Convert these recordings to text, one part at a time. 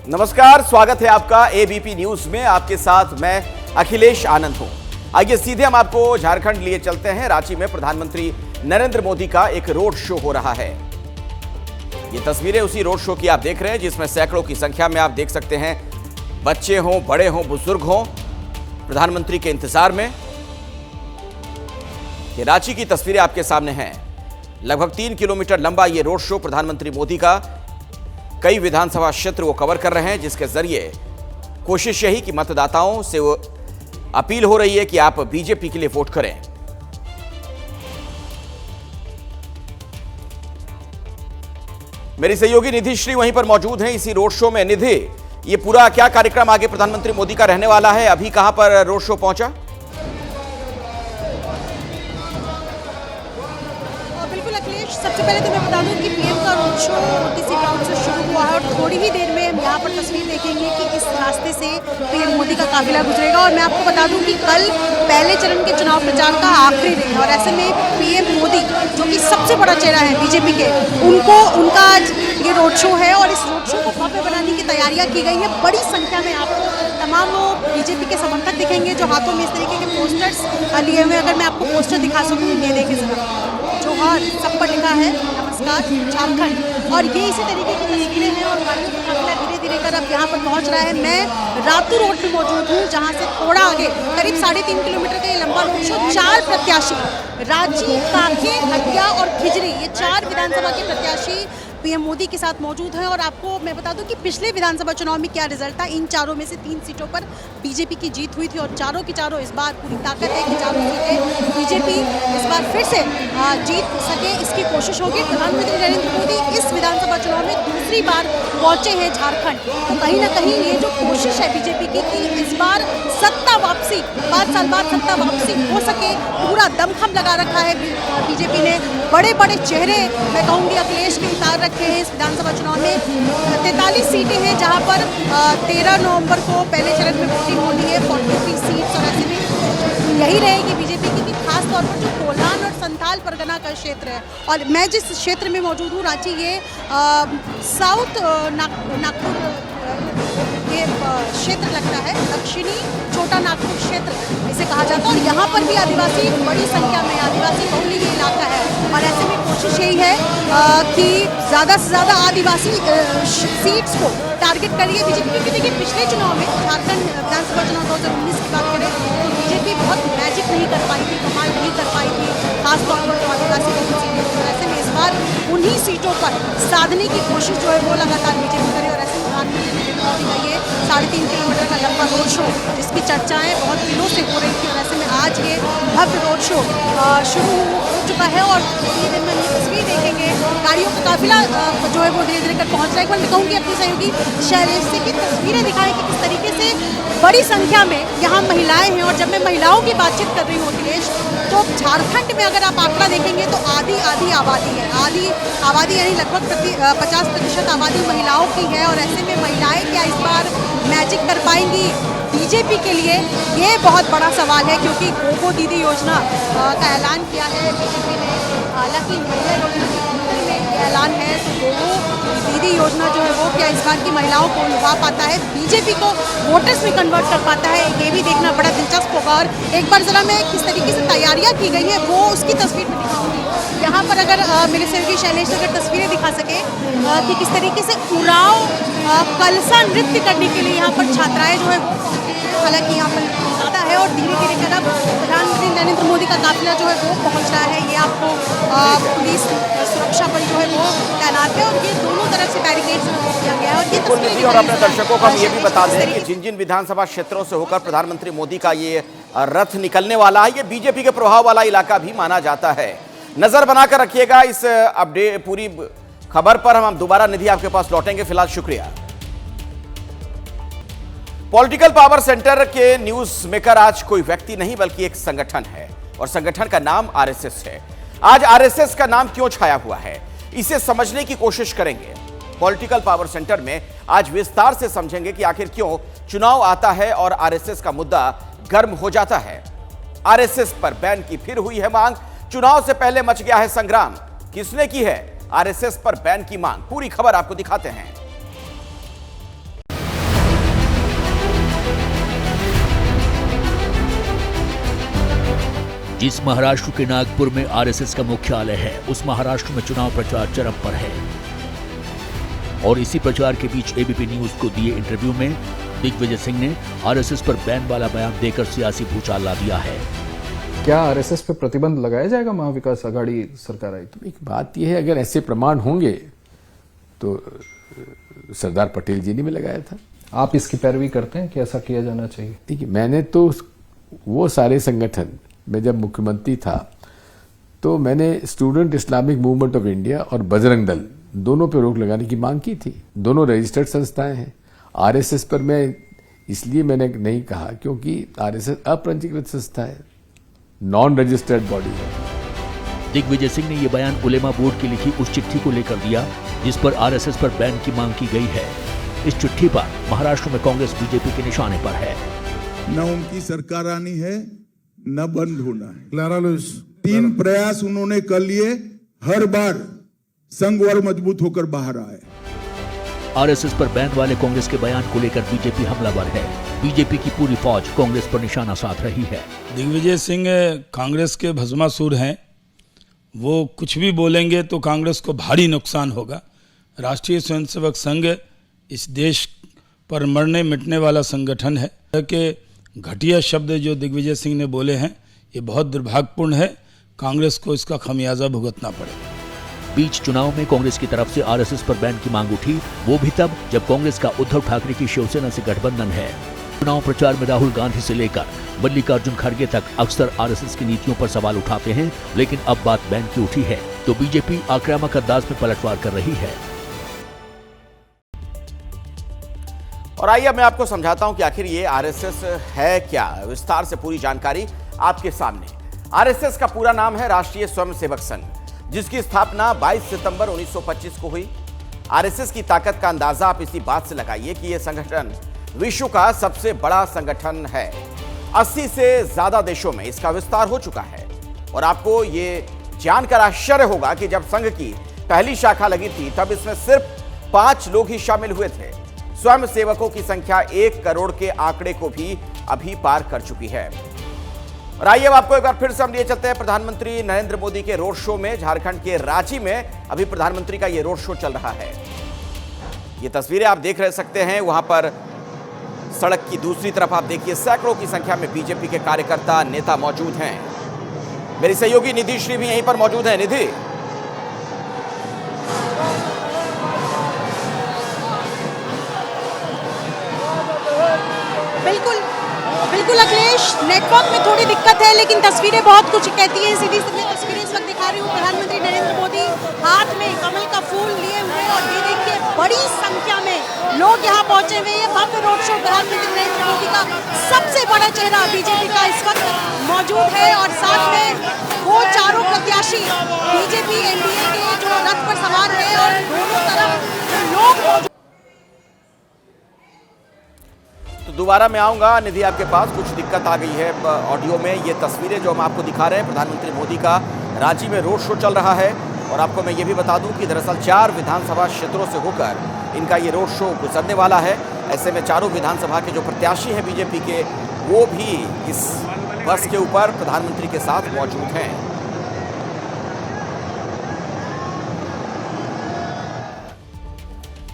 नमस्कार, स्वागत है आपका एबीपी न्यूज में। आपके साथ मैं अखिलेश आनंद हूं। आइए सीधे हम आपको झारखंड लिए चलते हैं। रांची में प्रधानमंत्री नरेंद्र मोदी का एक रोड शो हो रहा है। ये तस्वीरें उसी रोड शो की आप देख रहे हैं, जिसमें सैकड़ों की संख्या में आप देख सकते हैं बच्चे हों, बड़े हों, बुजुर्ग हों, प्रधानमंत्री के इंतजार में। ये रांची की तस्वीरें आपके सामने हैं। लगभग 3 किलोमीटर लंबा ये रोड शो प्रधानमंत्री मोदी का कई विधानसभा क्षेत्र वो कवर कर रहे हैं, जिसके जरिए कोशिश यही कि मतदाताओं से वो अपील हो रही है कि आप बीजेपी के लिए वोट करें। मेरी सहयोगी निधि श्री वहीं पर मौजूद हैं इसी रोड शो में। निधि, ये पूरा क्या कार्यक्रम आगे प्रधानमंत्री मोदी का रहने वाला है? अभी कहां पर रोड शो पहुंचा? बिल्कुल अखिलेश, सबसे पहले तो मैं बता दूं कि पीएम का रोड शो किसी ग्राउंड से शुरू हुआ है और थोड़ी ही देर में हम यहाँ पर तस्वीर देखेंगे कि किस रास्ते से पीएम मोदी का काफिला गुजरेगा। और मैं आपको बता दूं कि कल पहले चरण के चुनाव प्रचार का आखिरी दिन है और ऐसे में पीएम मोदी, जो कि सबसे बड़ा चेहरा है बीजेपी के, उनका आज ये रोड शो है और इस रोड शो को भव्य बनाने की तैयारियां की गई हैं। बड़ी संख्या में आपको तमाम बीजेपी के समर्थक दिखेंगे जो हाथों में इस तरीके के पोस्टर्स लिए हुए। अगर मैं आपको पोस्टर दिखा सकूँ, ये देखें जरा, जोहार, सब पर लिखा है नमस्कार झारखंड। और ये इसी तरीके की तस्वीरें हैं और गाड़ियों का काफिला धीरे धीरे कर अब यहाँ पर पहुँच रहा है। मैं रातू रोड पे मौजूद हूँ, जहाँ से थोड़ा आगे करीब 3.5 किलोमीटर का ये लंबा रोड शो 4 प्रत्याशी, रांची, कांकेर, हटिया और खिजरी, ये 4 विधानसभा के प्रत्याशी पीएम मोदी के साथ मौजूद हैं। और आपको मैं बता दूं कि पिछले विधानसभा चुनाव में क्या रिजल्ट था। इन चारों में से 3 सीटों पर बीजेपी की जीत हुई थी और चारों की चारों इस बार पूरी ताकत है कि चारों सीटें बीजेपी इस बार फिर से जीत सके, इसकी कोशिश होगी। प्रधानमंत्री नरेंद्र मोदी इस विधानसभा चुनाव में दूसरी बार पहुंचे हैं झारखंड, तो कहीं ना कहीं ये जो कोशिश है बीजेपी की कि इस बार सत्ता वापसी, 5 साल बाद सत्ता वापसी हो सके, पूरा दमखम लगा रखा है बीजेपी ने। बड़े बड़े चेहरे मैं कहूँगी अखिलेश के उतार रखे हैं इस विधानसभा चुनाव में। 43 सीटें हैं जहां पर 13 नवंबर को पहले चरण में वोटिंग होनी है, 43 सीट्स। और ऐसे में यही रहेगी बीजेपी की, खास तौर पर जो कोलान और संथाल परगना का क्षेत्र है। और मैं जिस क्षेत्र में मौजूद हूँ रांची, ये साउथ नागपुर ये क्षेत्र लगता है, दक्षिणी छोटा नागपुर क्षेत्र इसे कहा जाता है। और यहाँ पर भी आदिवासी, बड़ी संख्या में आदिवासी बहुल ये इलाका है और ऐसे में कोशिश यही है कि ज़्यादा से ज़्यादा आदिवासी सीट्स को टारगेट करिए बीजेपी। क्योंकि देखिए पिछले चुनाव में, झारखंड विधानसभा चुनाव 2019 की बात करें तो बीजेपी बहुत मैजिक नहीं कर पाई थी, कमाल नहीं कर पाई थी, खासतौर पर जो आदिवासी बहुल सीटें थी। ऐसे में इस बार उन्हीं सीटों पर साधने की कोशिश जो है वो लगातार बीजेपी करे। और ऐसे प्रधानमंत्री नरेंद्र मोदी का ये 3.5 किलोमीटर का लंबा रोड शो, जिसकी चर्चाएं बहुत दिनों से हो रही थी, और ऐसे में आज ये भव्य रोड शो शुरू हो चुका है। और ये दिन में ये तस्वीर देखेंगे, गाड़ियों का काफिला जो है वो धीरे धीरे कर पहुँच रहा है। एक बार मैं कहूँगी अपनी सहयोगी शैलेश से कि तस्वीरें दिखाएं कि किस तरीके से बड़ी संख्या में यहाँ महिलाएं हैं। और जब मैं महिलाओं की बातचीत कर रही हूँ अखिलेश, तो झारखंड में अगर आप आंकड़ा देखेंगे तो आधी आबादी है, आधी आबादी यानी लगभग 50% आबादी महिलाओं की है। और ऐसे में महिलाएं क्या इस बार मैजिक कर पाएंगी बीजेपी के लिए, ये बहुत बड़ा सवाल है। क्योंकि गोगो दीदी योजना का ऐलान किया है बीजेपी ने, हालांकि महिला योजना के अंदर में ये ऐलान है, तो गोगो दीदी योजना जो है वो क्या इस बार की महिलाओं को लुभा पाता है, बीजेपी को वोटर्स में कन्वर्ट कर पाता है, ये भी देखना बड़ा दिलचस्प होगा। और एक बार जरा मैं किस तरीके से तैयारियां की गई है वो उसकी तस्वीर में दिखाऊंगी। यहाँ पर अगर मेरे सहयोगी शैलेश अगर तस्वीरें दिखा सके कि किस तरीके से उराव कलसा नृत्य करने के लिए यहाँ पर छात्राएं जो है, हालांकि यहाँ पर ज़्यादा है और धीरे धीरे कर अब प्रधानमंत्री नरेंद्र मोदी का काफिला जो है वो पहुँच रहा है। ये आपको पुलिस सुरक्षा बल जो है वो तैनात है और ये दोनों तरफ से बैरिकेड्स किया गया है। और ये तस्वीरें और अपने दर्शकों को हम ये भी बता दें कि जिन जिन विधानसभा क्षेत्रों से होकर प्रधानमंत्री मोदी का ये रथ निकलने वाला है, ये बीजेपी के प्रभाव वाला इलाका भी माना जाता है। नजर बनाकर रखिएगा इस अपडेट पूरी खबर पर। हम दोबारा निधि आपके पास लौटेंगे, फिलहाल शुक्रिया। पॉलिटिकल पावर सेंटर के न्यूज मेकर आज कोई व्यक्ति नहीं बल्कि एक संगठन है और संगठन का नाम आरएसएस है। आज आरएसएस का नाम क्यों छाया हुआ है, इसे समझने की कोशिश करेंगे। पॉलिटिकल पावर सेंटर में आज विस्तार से समझेंगे कि आखिर क्यों चुनाव आता है और आरएसएस का मुद्दा गर्म हो जाता है। आरएसएस पर बैन की फिर हुई है मांग, चुनाव से पहले मच गया है संग्राम। किसने की है आरएसएस पर बैन की मांग, पूरी खबर आपको दिखाते हैं। जिस महाराष्ट्र के नागपुर में आरएसएस का मुख्यालय है, उस महाराष्ट्र में चुनाव प्रचार चरम पर है। और इसी प्रचार के बीच एबीपी न्यूज को दिए इंटरव्यू में दिग्विजय सिंह ने आरएसएस पर बैन वाला बयान देकर सियासी भूचाल ला दिया है। क्या आरएसएस पे प्रतिबंध लगाया जाएगा महाविकास आघाड़ी सरकार आई तो? एक बात यह है, अगर ऐसे प्रमाण होंगे तो सरदार पटेल जी ने भी लगाया था। आप इसकी पैरवी करते हैं कि ऐसा किया जाना चाहिए? देखिए, मैंने तो वो सारे संगठन, मैं जब मुख्यमंत्री था तो मैंने student Islamic movement of India और बजरंग दल दोनों पे रोक लगाने की मांग की थी। दोनों रजिस्टर्ड संस्थाएं हैं। आरएसएस पर मैं इसलिए मैंने नहीं कहा क्योंकि आरएसएस अपंजीकृत संस्था है, नॉन रजिस्टर्ड बॉडी है। दिग्विजय सिंह ने यह बयान उलेमा बोर्ड की लिखी उस चिट्ठी को लेकर दिया जिस पर आरएसएस पर बैन की मांग की गई है। इस चिट्ठी पर महाराष्ट्र में कांग्रेस बीजेपी के निशाने पर है। न उनकी सरकार आनी है न बंद होना है। 3 प्रयास उन्होंने कर लिए, हर बार संघ और मजबूत होकर बाहर आए। आरएसएस पर बैन वाले कांग्रेस के बयान को लेकर बीजेपी हमलावर है। बीजेपी की पूरी फौज कांग्रेस पर निशाना साध रही है। दिग्विजय सिंह कांग्रेस के भस्मासुर हैं। वो कुछ भी बोलेंगे तो कांग्रेस को भारी नुकसान होगा। राष्ट्रीय स्वयंसेवक संघ इस देश पर मरने मिटने वाला संगठन है कि घटिया शब्द जो दिग्विजय सिंह ने बोले हैं ये बहुत दुर्भाग्यपूर्ण है। कांग्रेस को इसका खमियाजा भुगतना पड़ेगा। बीच चुनाव में कांग्रेस की तरफ से आरएसएस पर बैन की मांग उठी, वो भी तब जब कांग्रेस का उद्धव ठाकरे की शिवसेना से गठबंधन है। चुनाव प्रचार में राहुल गांधी से लेकर मल्लिकार्जुन खड़गे तक अक्सर आरएसएस की नीतियों पर सवाल उठाते हैं, लेकिन अब बात बैन की उठी है तो बीजेपी आक्रामक अंदाज में पलटवार कर रही है। और आइए मैं आपको समझाता हूं कि आखिर ये आरएसएस है क्या। विस्तार से पूरी जानकारी आपके सामने। आरएसएस का पूरा नाम है राष्ट्रीय स्वयंसेवक संघ, जिसकी स्थापना 22 सितंबर 1925 को हुई। आरएसएस की ताकत का अंदाजा आप इसी बात से लगाइए कि यह संगठन विश्व का सबसे बड़ा संगठन है। 80 से ज्यादा देशों में इसका विस्तार हो चुका है। और आपको यह जानकर आश्चर्य होगा कि जब संघ की पहली शाखा लगी थी तब इसमें सिर्फ 5 लोग ही शामिल हुए थे। स्वयं सेवकों की संख्या 1 करोड़ के आंकड़े को भी अभी पार कर चुकी है। और आइए अब आपको एक बार फिर से हम लिए चलते हैं प्रधानमंत्री नरेंद्र मोदी के रोड शो में। झारखंड के रांची में अभी प्रधानमंत्री का यह रोड शो चल रहा है। ये तस्वीरें आप देख रह सकते हैं। वहां पर सड़क की दूसरी तरफ आप देखिए सैकड़ों की संख्या में बीजेपी के कार्यकर्ता नेता मौजूद हैं। मेरी सहयोगी निधि श्री भी यहीं पर मौजूद है। निधि, बिल्कुल अखिलेश, नेटवर्क में थोड़ी दिक्कत है लेकिन तस्वीरें बहुत कुछ कहती हैं। सीधी तस्वीरें इस वक्त दिखा रही हूँ। प्रधानमंत्री नरेंद्र मोदी हाथ में कमल का फूल लिए हुए और ये देखिए बड़ी संख्या में लोग यहाँ पहुंचे हुए हैं। भव्य रोड शो प्रधानमंत्री नरेंद्र मोदी का सबसे बड़ा चेहरा बीजेपी का इस वक्त मौजूद है और साथ में वो चारों प्रत्याशी बीजेपी एनडीए के जो रथ पर सवार है और दोनों तरफ लोग। तो दोबारा मैं आऊंगा निधि आपके पास। कुछ दिक्कत आ गई है ऑडियो में। ये तस्वीरें जो हम आपको दिखा रहे हैं प्रधानमंत्री मोदी का रांची में रोड शो चल रहा है। और आपको मैं ये भी बता दूं कि दरअसल 4 विधानसभा क्षेत्रों से होकर इनका ये रोड शो गुजरने वाला है। ऐसे में चारों विधानसभा के जो प्रत्याशी हैं बीजेपी के, वो भी इस बस के ऊपर प्रधानमंत्री के साथ मौजूद हैं।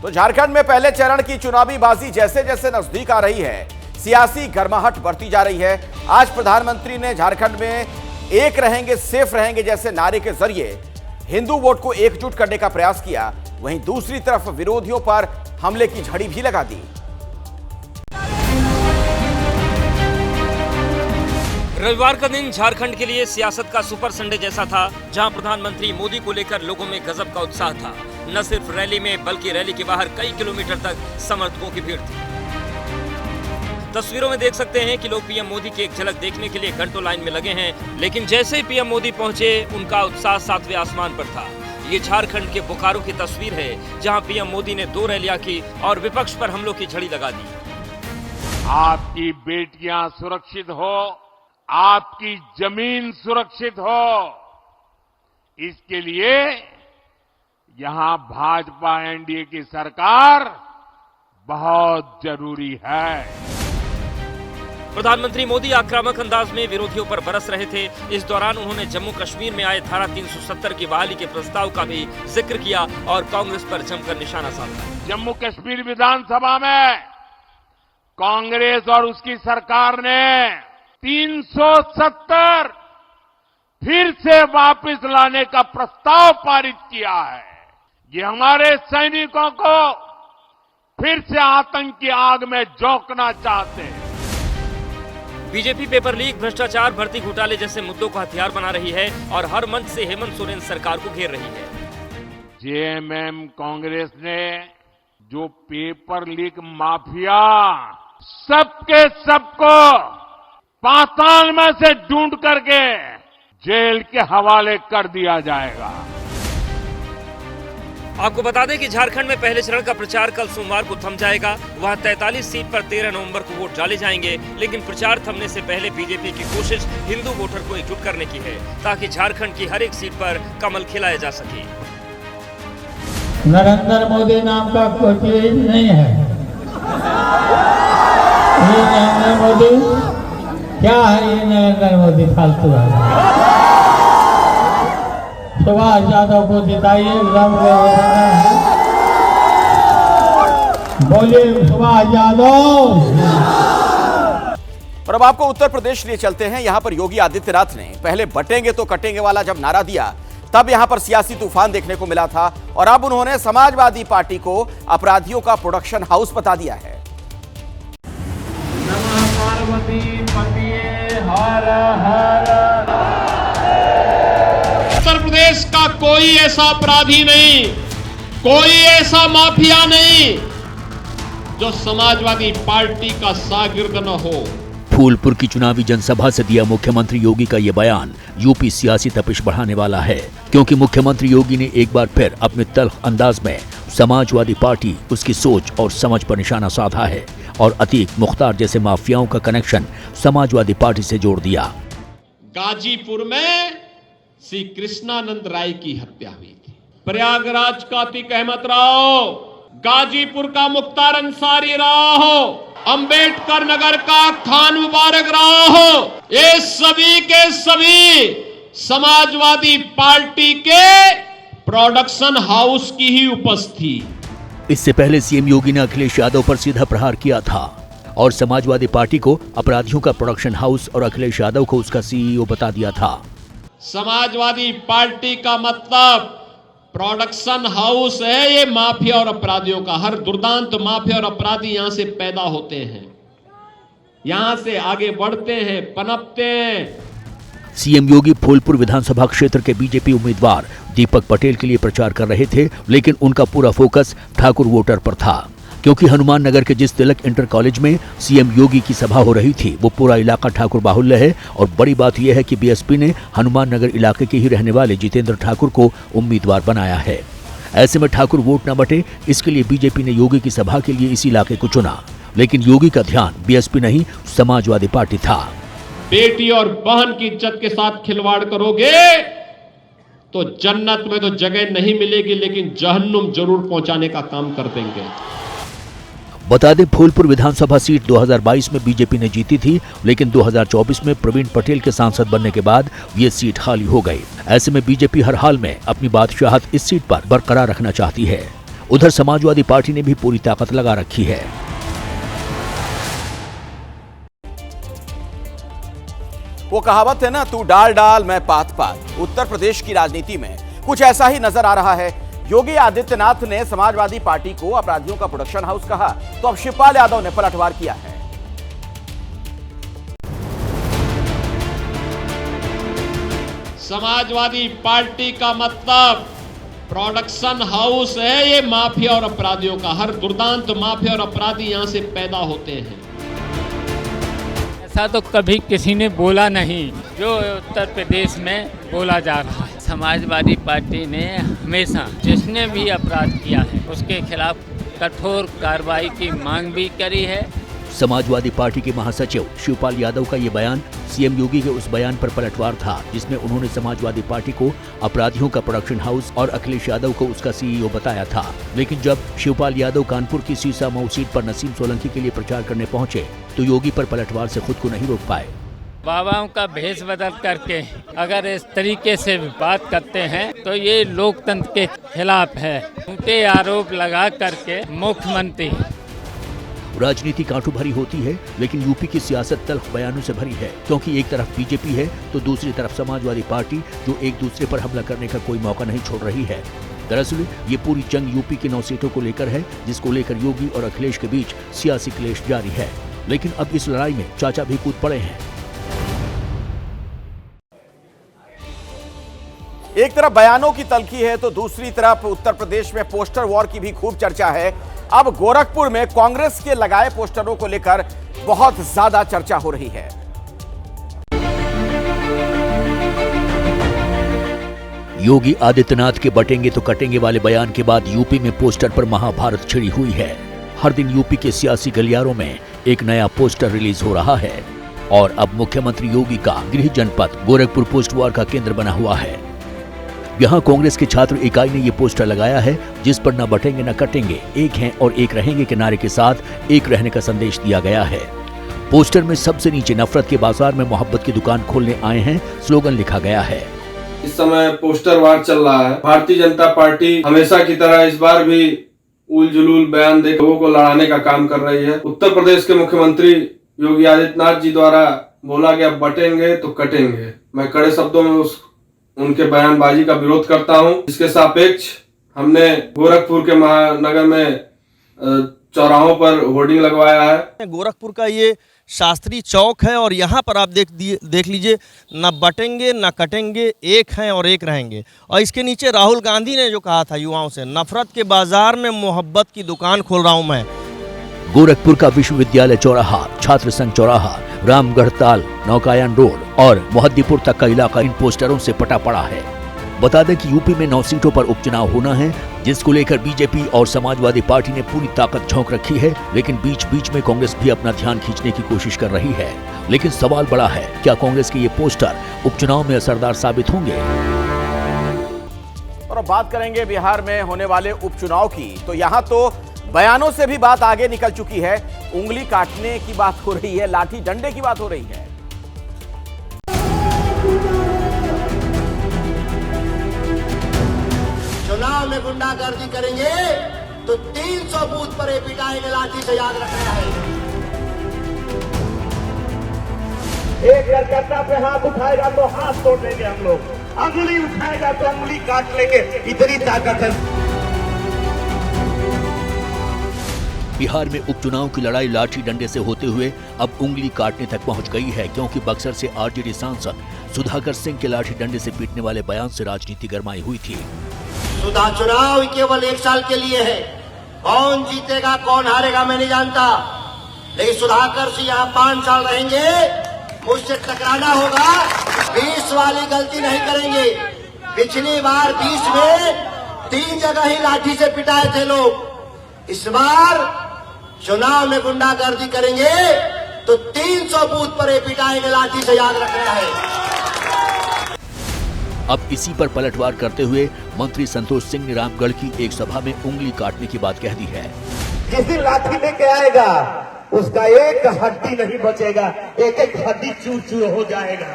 तो झारखंड में पहले चरण की चुनावी बाजी जैसे जैसे नजदीक आ रही है, सियासी गर्माहट बढ़ती जा रही है। आज प्रधानमंत्री ने झारखंड में एक रहेंगे सेफ रहेंगे जैसे नारे के जरिए हिंदू वोट को एकजुट करने का प्रयास किया। वहीं दूसरी तरफ विरोधियों पर हमले की झड़ी भी लगा दी। रविवार का दिन झारखंड के लिए सियासत का सुपर संडे जैसा था, जहां प्रधानमंत्री मोदी को लेकर लोगों में गजब का उत्साह था। न सिर्फ रैली में बल्कि रैली के बाहर कई किलोमीटर तक समर्थकों की भीड़ थी। तस्वीरों में देख सकते हैं कि लोग पीएम मोदी की एक झलक देखने के लिए घंटों लाइन में लगे हैं, लेकिन जैसे ही पीएम मोदी पहुंचे उनका उत्साह 7वें आसमान पर था। ये झारखंड के बोकारो की तस्वीर है, जहां पीएम मोदी ने 2 रैलियां की और विपक्ष पर हमलों की झड़ी लगा दी। आपकी बेटियां सुरक्षित हो, आपकी जमीन सुरक्षित हो, इसके लिए यहां भाजपा एनडीए की सरकार बहुत जरूरी है। प्रधानमंत्री मोदी आक्रामक अंदाज में विरोधियों पर बरस रहे थे। इस दौरान उन्होंने जम्मू कश्मीर में आए धारा 370 की बहाली के प्रस्ताव का भी जिक्र किया और कांग्रेस पर जमकर निशाना साधा। जम्मू कश्मीर विधानसभा में कांग्रेस और उसकी सरकार ने 370 फिर से वापस लाने का प्रस्ताव पारित किया है। ये हमारे सैनिकों को फिर से आतंक की आग में झोंकना चाहते हैं। बीजेपी पेपर लीक, भ्रष्टाचार, भर्ती घोटाले जैसे मुद्दों को हथियार बना रही है और हर मंच से हेमंत सोरेन सरकार को घेर रही है। जेएमएम कांग्रेस ने जो पेपर लीक माफिया सबके सबको पाताल में से ढूंढ करके जेल के हवाले कर दिया जाएगा। आपको बता दें कि झारखंड में पहले चरण का प्रचार कल सोमवार को थम जाएगा। वहां 43 सीट पर 13 नवंबर को वोट डाले जाएंगे, लेकिन प्रचार थमने से पहले बीजेपी की कोशिश हिंदू वोटर को एकजुट करने की है ताकि झारखंड की हर एक सीट पर कमल खिलाया जा सके। नरेंद्र मोदी नाम का कोई चीज नहीं है। ये नरेंद्र मोदी क्या है? ये नरेंद्र मोदी फालतू है। सुभाष यादव को जिताइए, बोलिए सुभाष यादव। और अब आपको उत्तर प्रदेश लिए चलते हैं। यहां पर योगी आदित्यनाथ ने पहले बटेंगे तो कटेंगे वाला जब नारा दिया तब यहां पर सियासी तूफान देखने को मिला था और अब उन्होंने समाजवादी पार्टी को अपराधियों का प्रोडक्शन हाउस बता दिया है। नमः पार्वती पतिये हर हर। उत्तर प्रदेश का कोई ऐसा अपराधी नहीं, कोई ऐसा माफिया नहीं जो समाजवादी पार्टी का शागिर्द न हो। फूलपुर की चुनावी जनसभा से दिया मुख्यमंत्री योगी का ये बयान यूपी सियासी तपिश बढ़ाने वाला है, क्योंकि मुख्यमंत्री योगी ने एक बार फिर अपने तल्ख अंदाज में समाजवादी पार्टी, उसकी सोच और समझ पर निशाना साधा है और अतीक मुख्तार जैसे माफियाओं का कनेक्शन समाजवादी पार्टी से जोड़ दिया। गाजीपुर में श्री कृष्णानंद राय की हत्या हुई थी। प्रयागराज का अतीक अहमद राव, गाजीपुर का मुख्तार अंसारी राव, अंबेडकर नगर का खान मुबारक राव, ये सभी के सभी समाजवादी पार्टी के प्रोडक्शन हाउस की ही उपस्थिति। इससे पहले सीएम योगी ने अखिलेश यादव पर सीधा प्रहार किया था और समाजवादी पार्टी को अपराधियों का प्रोडक्शन हाउस और अखिलेश यादव को उसका सीईओ बता दिया था। समाजवादी पार्टी का मतलब प्रोडक्शन हाउस है। ये माफिया और अपराधियों का, हर दुर्दांत माफिया और अपराधी यहां से पैदा होते हैं, यहां से आगे बढ़ते हैं, पनपते हैं। सीएम योगी फूलपुर विधानसभा क्षेत्र के बीजेपी उम्मीदवार दीपक पटेल के लिए प्रचार कर रहे थे, लेकिन उनका पूरा फोकस ठाकुर वोटर पर था, क्योंकि हनुमान नगर के जिस तिलक इंटर कॉलेज में सीएम योगी की सभा हो रही थी वो पूरा इलाका ठाकुर बाहुल्य है। और बड़ी बात यह है कि बीएसपी ने हनुमान नगर इलाके के ही रहने वाले जितेंद्र ठाकुर को उम्मीदवार बनाया है। ऐसे में ठाकुर वोट न बटे, इसके लिए बीजेपी ने योगी की सभा के लिए इस इलाके को चुना, लेकिन योगी का ध्यान बीएसपी नहीं समाजवादी पार्टी था। बेटी और बहन की इज्जत के साथ खिलवाड़ करोगे तो जन्नत में तो जगह नहीं मिलेगी, लेकिन जहन्नुम जरूर पहुंचाने का काम कर देंगे। बता दें, फूलपुर विधानसभा सीट 2022 में बीजेपी ने जीती थी, लेकिन 2024 में प्रवीण पटेल के सांसद बनने के बाद ये सीट खाली हो गई। ऐसे में बीजेपी हर हाल में अपनी बादशाहत इस सीट पर बरकरार रखना चाहती है। उधर समाजवादी पार्टी ने भी पूरी ताकत लगा रखी है। वो कहावत है ना, तू डाल डाल मैं पात पात। उत्तर प्रदेश की राजनीति में कुछ ऐसा ही नजर आ रहा है। योगी आदित्यनाथ ने समाजवादी पार्टी को अपराधियों का प्रोडक्शन हाउस कहा, तो अब शिवपाल यादव ने पलटवार किया है। समाजवादी पार्टी का मतलब प्रोडक्शन हाउस है। ये माफिया और अपराधियों का, हर दुर्दांत माफिया और अपराधी यहां से पैदा होते हैं। ऐसा तो कभी किसी ने बोला नहीं जो उत्तर प्रदेश में बोला जा रहा है। समाजवादी पार्टी ने हमेशा जिसने भी अपराध किया है उसके खिलाफ कठोर कार्रवाई की मांग भी करी है। समाजवादी पार्टी के महासचिव शिवपाल यादव का ये बयान सीएम योगी के उस बयान पर पलटवार था जिसमें उन्होंने समाजवादी पार्टी को अपराधियों का प्रोडक्शन हाउस और अखिलेश यादव को उसका सीईओ बताया था। लेकिन जब शिवपाल यादव कानपुर की सीसा मऊ सीट पर नसीम सोलंकी के लिए प्रचार करने पहुंचे तो योगी पर पलटवार से खुद को नहीं रोक पाए। बाबाओं का भेष बदल करके अगर इस तरीके से बात करते हैं तो ये लोकतंत्र के खिलाफ है। झूठे आरोप लगा करके मुख्यमंत्री। राजनीति कांटो भरी होती है, लेकिन यूपी की सियासत तल्ख बयानों से भरी है, क्योंकि एक तरफ बीजेपी है तो दूसरी तरफ समाजवादी पार्टी जो एक दूसरे पर हमला करने का कोई मौका नहीं छोड़ रही है। दरअसल ये पूरी जंग यूपी की 9 सीटों को लेकर है, जिसको लेकर योगी और अखिलेश के बीच सियासी क्लेश जारी है। लेकिन अब इस लड़ाई में चाचा भी कूद पड़े हैं। एक तरफ बयानों की तल्खी है तो दूसरी तरफ उत्तर प्रदेश में पोस्टर वॉर की भी खूब चर्चा है। अब गोरखपुर में कांग्रेस के लगाए पोस्टरों को लेकर बहुत ज्यादा चर्चा हो रही है। योगी आदित्यनाथ के बटेंगे तो कटेंगे वाले बयान के बाद यूपी में पोस्टर पर महाभारत छिड़ी हुई है। हर दिन यूपी के सियासी गलियारों में एक नया पोस्टर रिलीज हो रहा है और अब मुख्यमंत्री योगी का गृह जनपद गोरखपुर पोस्ट वॉर का केंद्र बना हुआ है। यहाँ कांग्रेस के छात्र इकाई ने ये पोस्टर लगाया है जिस पर न बटेंगे न कटेंगे, एक हैं और एक रहेंगे के नारे के साथ एक रहने का संदेश दिया गया है। पोस्टर में सबसे नीचे नफरत के बाजार में मोहब्बत की दुकान खोलने आए हैं स्लोगन लिखा गया है। इस समय पोस्टर वार चल रहा है। भारतीय जनता पार्टी हमेशा की तरह इस बार भी उल जुलूल बयान दे लोगों को लड़ाने का काम कर रही है। उत्तर प्रदेश के मुख्यमंत्री योगी आदित्यनाथ जी द्वारा बोला गया बटेंगे तो कटेंगे, मैं कड़े शब्दों में उनके बयानबाजी का विरोध करता हूं। इसके सापेक्ष हमने गोरखपुर के महानगर में चौराहों पर होर्डिंग लगवाया है। गोरखपुर का ये शास्त्री चौक है और यहाँ पर आप देख लीजिए, न बटेंगे न कटेंगे, एक हैं और एक रहेंगे। और इसके नीचे राहुल गांधी ने जो कहा था युवाओं से, नफरत के बाजार में मोहब्बत की दुकान खोल रहा हूं मैं। गोरखपुर का विश्वविद्यालय चौराहा, छात्र संघ चौराहा, रामगढ़ताल, नौकायन रोड और मोहद्दीपुर तक का इलाका इन पोस्टरों से पटा पड़ा है। बता दें कि यूपी में 9 सीटों पर उपचुनाव होना है, जिसको लेकर बीजेपी और समाजवादी पार्टी ने पूरी ताकत झोंक रखी है। लेकिन बीच बीच में कांग्रेस भी अपना ध्यान खींचने की कोशिश कर रही है। लेकिन सवाल बड़ा है, क्या कांग्रेस के ये पोस्टर उपचुनाव में असरदार साबित होंगे? और अब बात करेंगे बिहार में होने वाले उपचुनाव की, तो यहाँ तो बयानों से भी बात आगे निकल चुकी है। उंगली काटने की बात हो रही है, लाठी डंडे की बात हो रही है। चुनाव में गुंडागर्दी करेंगे तो 300 बूथ पर पिटाएंगे, लाठी से याद रखना है। एक कार्यकर्ता पे हाथ उठाएगा तो हाथ तोड़ देंगे हम लोग, अंगुली उठाएगा तो अंगुली काट लेंगे, इतनी ताकत है। बिहार में उपचुनाव की लड़ाई लाठी डंडे से होते हुए अब उंगली काटने तक पहुंच गई है, क्योंकि बक्सर से आरजेडी सांसद सुधाकर सिंह के लाठी डंडे से पीटने वाले बयान से राजनीति गरमाई हुई थी। सुधा चुनाव केवल 1 साल के लिए है, कौन जीतेगा कौन हारेगा मैं नहीं जानता, लेकिन सुधाकर सिंह यहाँ 5 साल रहेंगे, मुझसे टकराना होगा। 20 वाली गलती नहीं करेंगे। पिछली बार 20 में 3 जगह ही लाठी से पिटाए थे लोग। इस बार चुनाव में गुंडागर्दी करेंगे तो 300 बूथ पर पिटाएंगे, लाठी से याद रखना है। अब इसी पर पलटवार करते हुए मंत्री संतोष सिंह ने रामगढ़ की एक सभा में उंगली काटने की बात कह दी है। जिस दिन लाठी लेके आएगा उसका एक हड्डी नहीं बचेगा, एक एक हड्डी चूर चूर हो जाएगा,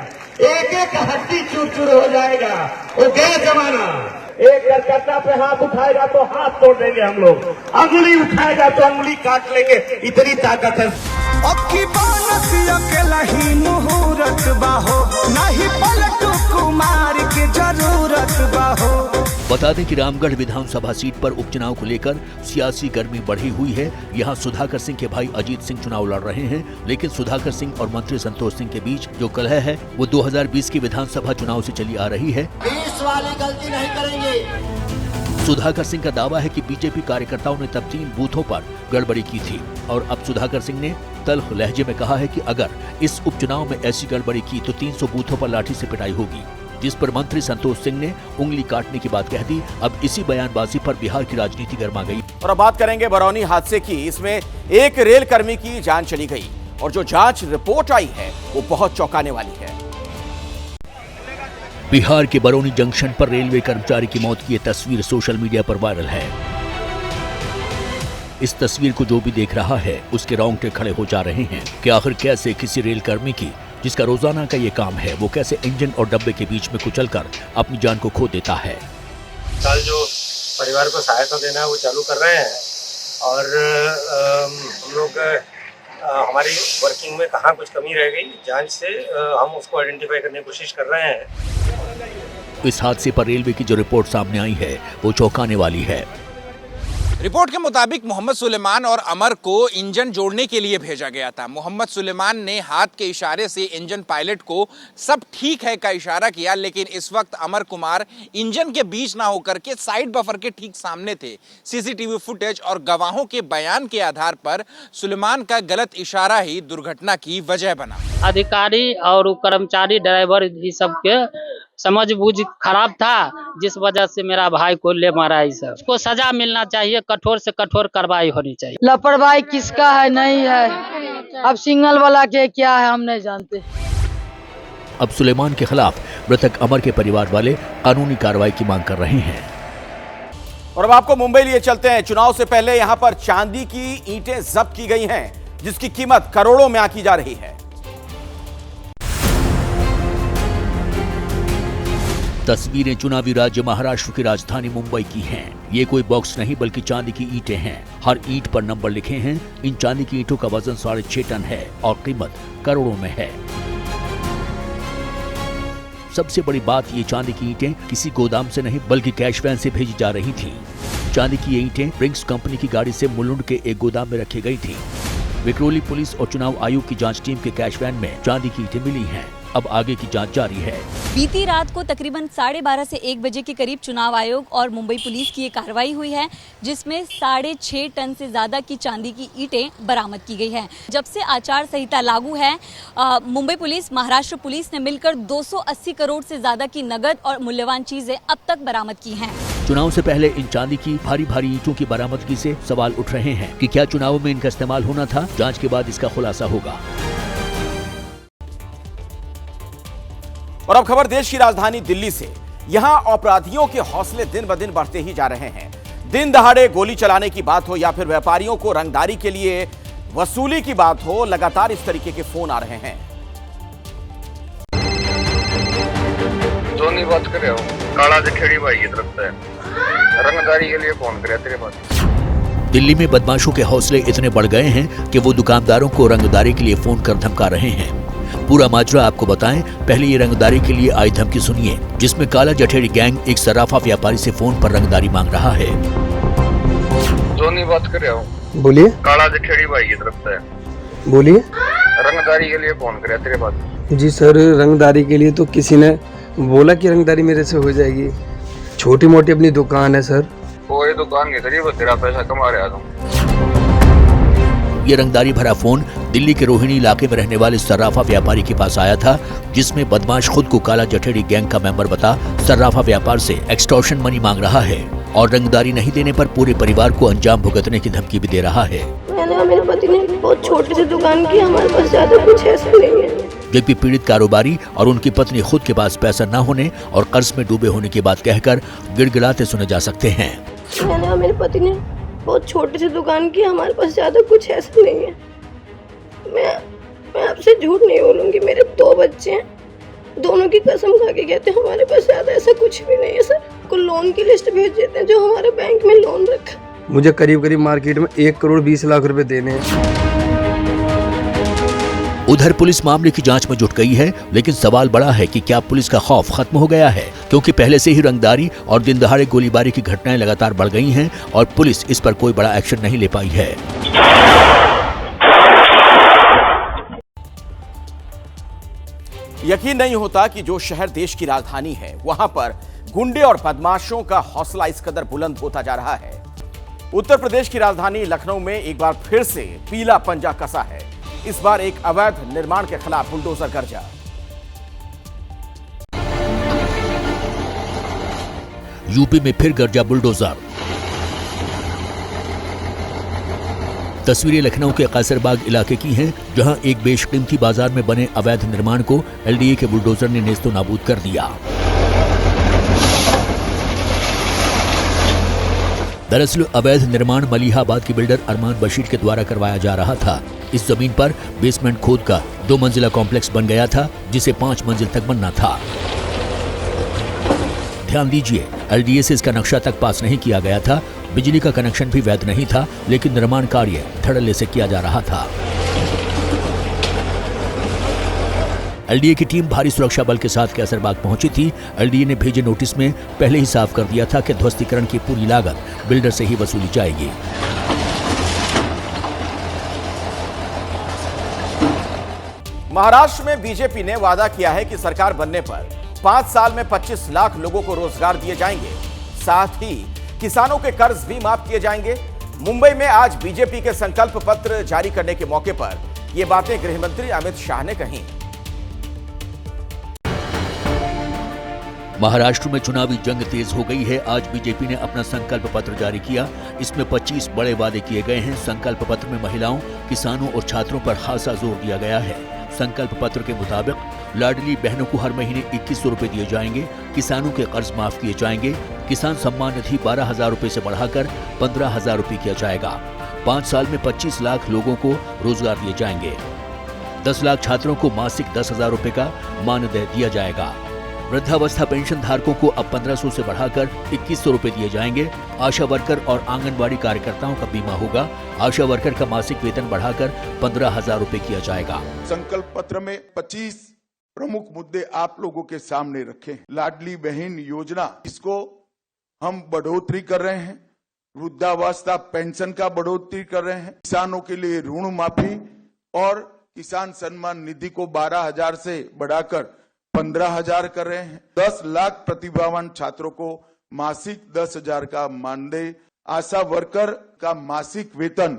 एक एक हड्डी चूर चूर हो जाएगा। वो गया जमाना। एक कार्यकर्ता पे हाथ उठाएगा तो हाथ तोड़ देंगे हम लोग, अंगुली उठाएगा तो अंगुली काट लेंगे, इतनी ताकत है। अब की बानस अकेला ही मुहूर्त बाहो, नहीं पलटू कुमार की जरूरत बाहो। बता दें कि रामगढ़ विधानसभा सीट पर उपचुनाव को लेकर सियासी गर्मी बढ़ी हुई है। यहां सुधाकर सिंह के भाई अजीत सिंह चुनाव लड़ रहे हैं, लेकिन सुधाकर सिंह और मंत्री संतोष सिंह के बीच जो कलह है वो 2020 के विधानसभा चुनाव से चली आ रही है। 20 वाली गलती नहीं करेंगे। सुधाकर सिंह का दावा है कि बीजेपी कार्यकर्ताओं ने तब 3 बूथों पर गड़बड़ी की थी और अब सुधाकर सिंह ने तल्ख लहजे में कहा है कि अगर इस उपचुनाव में ऐसी गड़बड़ी की तो 300 बूथों पर लाठी से पिटाई होगी, जिस पर मंत्री संतोष सिंह ने उंगली काटने की बात कह दी। अब इसी बयानबाजी पर बिहार की राजनीति गर्मा गई। और अब बात करेंगे बरौनी हादसे की। इसमें एक रेल कर्मी की जान चली गई और जो जांच रिपोर्ट आई है वो बहुत चौंकाने वाली है। बिहार के बरौनी जंक्शन पर रेलवे कर्मचारी की मौत की ये तस्वीर सोशल मीडिया पर वायरल है। इस तस्वीर को जो भी देख रहा है उसके रोंगटे खड़े हो जा रहे हैं कि आखिर कैसे किसी रेल कर्मी की, जिसका रोजाना का ये काम है, वो कैसे इंजन और डब्बे के बीच में कुचलकर अपनी जान को खो देता है। कल जो परिवार को सहायता देना है वो चालू कर रहे हैं और हम लोग हमारी वर्किंग में कहाँ कुछ कमी रह गई, जांच से हम उसको आइडेंटिफाई करने की कोशिश कर रहे हैं। इस हादसे पर रेलवे की जो रिपोर्ट सामने आई है वो चौंकाने वाली है। रिपोर्ट के मुताबिक मोहम्मद सुलेमान और अमर को इंजन जोड़ने के लिए भेजा गया था। मोहम्मद सुलेमान ने हाथ के इशारे से इंजन पायलट को सब ठीक है का इशारा किया, लेकिन इस वक्त अमर कुमार इंजन के बीच ना होकर के साइड बफर के ठीक सामने थे। सीसीटीवी फुटेज और गवाहों के बयान के आधार पर सुलेमान का गलत इशारा ही दुर्घटना की वजह बना। अधिकारी और कर्मचारी ड्राइवर ही सबके समझ बूझ खराब था, जिस वजह से मेरा भाई को ले मारा। इसको सजा मिलना चाहिए, कठोर से कठोर कार्रवाई होनी चाहिए। लापरवाही किसका है नहीं है, अब सिग्नल वाला के क्या है हम नहीं जानते। अब सुलेमान के खिलाफ मृतक अमर के परिवार वाले कानूनी कार्रवाई की मांग कर रहे हैं। और अब आपको मुंबई लिए चलते हैं। चुनाव से पहले यहां पर चांदी की ईंटें जब्त की गई हैं, जिसकी कीमत करोड़ों में आंकी जा रही है। तस्वीरें चुनावी राज्य महाराष्ट्र की राजधानी मुंबई की हैं। ये कोई बॉक्स नहीं बल्कि चांदी की ईंटें हैं। हर ईंट पर नंबर लिखे हैं। इन चांदी की ईंटों का वजन 6.5 टन है और कीमत करोड़ों में है। सबसे बड़ी बात, ये चांदी की ईंटें किसी गोदाम से नहीं बल्कि कैश वैन से भेजी जा रही थी। चांदी की ये ईंटें ब्रिंक्स कंपनी की गाड़ी से मुलुंड के एक गोदाम में रखी गई थी। विक्रोली पुलिस और चुनाव आयोग की जांच टीम के कैश वैन में चांदी की ईंटें मिली हैं। अब आगे की जांच जारी है। बीती रात को तकरीबन 12:30 से 1 बजे के करीब चुनाव आयोग और मुंबई पुलिस की ये कार्रवाई हुई है, जिसमें 6.5 टन से ज्यादा की चांदी की ईंटें बरामद की गई हैं। जब से आचार संहिता लागू है, मुंबई पुलिस, महाराष्ट्र पुलिस ने मिलकर 280 करोड़ से ज्यादा की नगद और मूल्यवान चीजें अब तक बरामद की हैं। चुनाव से पहले इन चांदी की भारी भारी ईंटों की बरामदगी से सवाल उठ रहे हैं कि क्या चुनाव में इनका इस्तेमाल होना था। जांच के बाद इसका खुलासा होगा। और अब खबर देश की राजधानी दिल्ली से। यहां अपराधियों के हौसले दिन ब दिन बढ़ते ही जा रहे हैं। दिन दहाड़े गोली चलाने की बात हो या फिर व्यापारियों को रंगदारी के लिए वसूली की बात हो, लगातार इस तरीके के फोन आ रहे हैं। जोनी बात करे हो, काला जखेड़ी भाई की तरफ से रंगदारी के लिए फोन करे तेरे पास। दिल्ली में बदमाशों के हौसले इतने बढ़ गए हैं कि वो दुकानदारों को रंगदारी के लिए फोन कर धमका रहे हैं। पूरा माजरा आपको बताएं। पहले ये रंगदारी के लिए आई धमकी सुनिए, जिसमें काला जठेड़ी गैंग एक सराफा व्यापारी से फोन पर रंगदारी मांग रहा है। जोनी बात करे हो, बोलिए। काला जखेड़ी भाई की तरफ से बोलिए। रंगदारी के लिए फोन करे तेरे पास। जी सर, रंगदारी के लिए तो किसी ने बोला कि रंगदारी मेरे से हो जाएगी। छोटी मोटी अपनी दुकान है सर। कोई दुकान नहीं तेरी, तेरा पैसा कमा रहा तुम। ये रंगदारी भरा फोन दिल्ली के रोहिणी इलाके में रहने वाले सर्राफा व्यापारी के पास आया था, जिसमें बदमाश खुद को काला जठेड़ी गैंग का मेंबर बता सर्राफा व्यापार से एक्सटॉर्शन मनी मांग रहा है और रंगदारी नहीं देने पर पूरे परिवार को अंजाम भुगतने की धमकी भी दे रहा है। मैंने मेरे पति ने बहुत छोटी सी दुकान की, हमारे पास ज्यादा कुछ ऐसा नहीं है। जबकि पीड़ित कारोबारी और उनकी पत्नी खुद के पास पैसा न होने और कर्ज में डूबे होने की बात कहकर गिड़गिड़ाते सुने जा सकते हैं। मैंने मेरे पति ने बहुत छोटी सी दुकान की, हमारे पास ज्यादा कुछ ऐसा नहीं है। मैं आपसे झूठ नहीं बोलूंगी, मेरे 2 बच्चे हैं, दोनों की कसम खा के कहते हैं हमारे पास ज्यादा ऐसा कुछ भी नहीं है। सर को लोन की लिस्ट भेज देते हैं जो हमारे बैंक में लोन रखा। मुझे करीब करीब मार्केट में 1 करोड़ 20 लाख रुपए देने हैं। उधर पुलिस मामले की जांच में जुट गई है, लेकिन सवाल बड़ा है कि क्या पुलिस का खौफ खत्म हो गया है, क्योंकि पहले से ही रंगदारी और दिन दहाड़े गोलीबारी की घटनाएं लगातार बढ़ गई हैं और पुलिस इस पर कोई बड़ा एक्शन नहीं ले पाई है। यकीन नहीं होता कि जो शहर देश की राजधानी है, वहां पर गुंडे और बदमाशों का हौसला इस कदर बुलंद होता जा रहा है। उत्तर प्रदेश की राजधानी लखनऊ में एक बार फिर से पीला पंजा कसा है। इस बार एक अवैध निर्माण के खिलाफ बुलडोजर गर्जा। यूपी में फिर गर्जा बुलडोजर। तस्वीरें लखनऊ के कैसरबाग इलाके की हैं, जहां एक बेशकीमती बाजार में बने अवैध निर्माण को एलडीए के बुलडोजर ने नेस्तो नाबूद कर दिया। दरअसल अवैध निर्माण मलिहाबाद के बिल्डर अरमान बशीर के द्वारा करवाया जा रहा था। इस जमीन पर बेसमेंट खोद कर 2 मंजिला कॉम्प्लेक्स बन गया था, जिसे 5 मंजिल तक बनना था। ध्यान दीजिए, एलडीए से इसका नक्शा तक पास नहीं किया गया था, बिजली का कनेक्शन भी वैध नहीं था, लेकिन निर्माण कार्य धड़ल्ले से किया जा रहा था। एलडीए की टीम भारी सुरक्षा बल के साथ कैसरबाग पहुंची थी। एलडीए ने भेजे नोटिस में पहले ही साफ कर दिया था कि ध्वस्तीकरण की पूरी लागत बिल्डर से ही वसूली जाएगी। महाराष्ट्र में बीजेपी ने वादा किया है कि सरकार बनने पर 5 साल में 25 लाख लोगों को रोजगार दिए जाएंगे, साथ ही किसानों के कर्ज भी माफ किए जाएंगे। मुंबई में आज बीजेपी के संकल्प पत्र जारी करने के मौके पर ये बातें गृह मंत्री अमित शाह ने कही। महाराष्ट्र में चुनावी जंग तेज हो गई है। आज बीजेपी ने अपना संकल्प पत्र जारी किया। इसमें 25 बड़े वादे किए गए हैं। संकल्प पत्र में महिलाओं, किसानों और छात्रों पर खासा जोर दिया गया है। संकल्प पत्र के मुताबिक लाडली बहनों को हर महीने 2100 रुपए दिए जाएंगे, किसानों के कर्ज माफ किए जाएंगे, किसान सम्मान निधि 12,000 रुपए से बढ़ाकर 15,000 रुपए किया जाएगा। 5 साल में 25 लाख लोगों को रोजगार दिए जाएंगे। 10 लाख छात्रों को मासिक 10,000 रुपए का मानदेय दिया जाएगा। वृद्धावस्था पेंशन धारकों को अब 1500 से बढ़ाकर 2100 रुपए दिए जाएंगे। आशा वर्कर और आंगनबाड़ी कार्यकर्ताओं का बीमा होगा। आशा वर्कर का मासिक वेतन बढ़ाकर 15,000 रुपए किया जाएगा। संकल्प पत्र में 25 प्रमुख मुद्दे आप लोगों के सामने रखे। लाडली बहन योजना, इसको हम बढ़ोतरी कर रहे हैं। वृद्धावस्था पेंशन का बढ़ोतरी कर रहे हैं। किसानों के लिए ऋण माफी और किसान सम्मान निधि को 12,000 से बढ़ाकर 15,000 कर रहे हैं। 10 लाख प्रतिभावान छात्रों को मासिक 10,000 का मानदेय, आशा वर्कर का मासिक वेतन